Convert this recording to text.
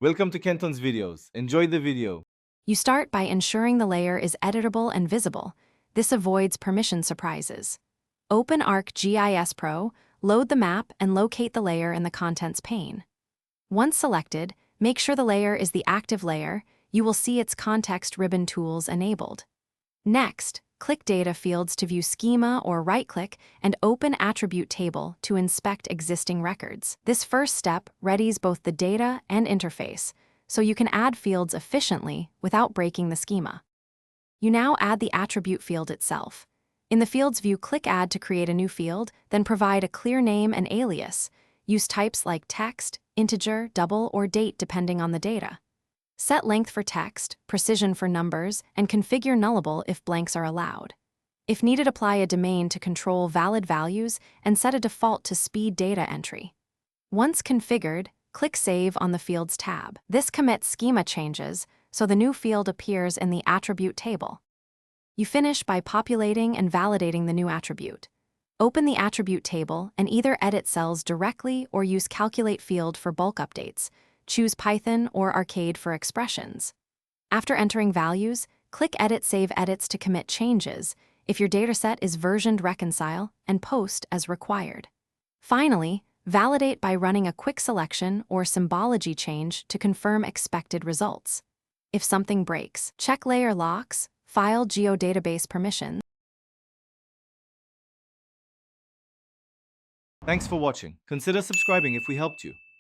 Welcome to Kenton's videos. Enjoy the video. You start by ensuring the layer is editable and visible. This avoids permission surprises. Open Arcgis Pro, load the map, and locate the layer in the Contents pane. Once selected, make sure the layer is the active layer. You will see its context ribbon tools enabled. Next, click Data Fields to view schema or right-click and open Attribute Table to inspect existing records. This first step readies both the data and interface, so you can add fields efficiently without breaking the schema. You now add the attribute field itself. In the Fields view, click Add to create a new field, then provide a clear name and alias. Use types like text, integer, double, or date depending on the data. Set length for text, precision for numbers, and configure nullable if blanks are allowed. If needed, apply a domain to control valid values and set a default to speed data entry. Once configured, click Save on the Fields tab. This commits schema changes, so the new field appears in the attribute table. You finish by populating and validating the new attribute. Open the attribute table and either edit cells directly or use Calculate field for bulk updates. Choose Python or Arcade for expressions. After entering values, click Edit Save Edits to commit changes. If your dataset is versioned, reconcile and post as required. Finally, validate by running a quick selection or symbology change to confirm expected results. If something breaks, check layer locks, file geodatabase permissions. Thanks for watching. Consider subscribing if we helped you.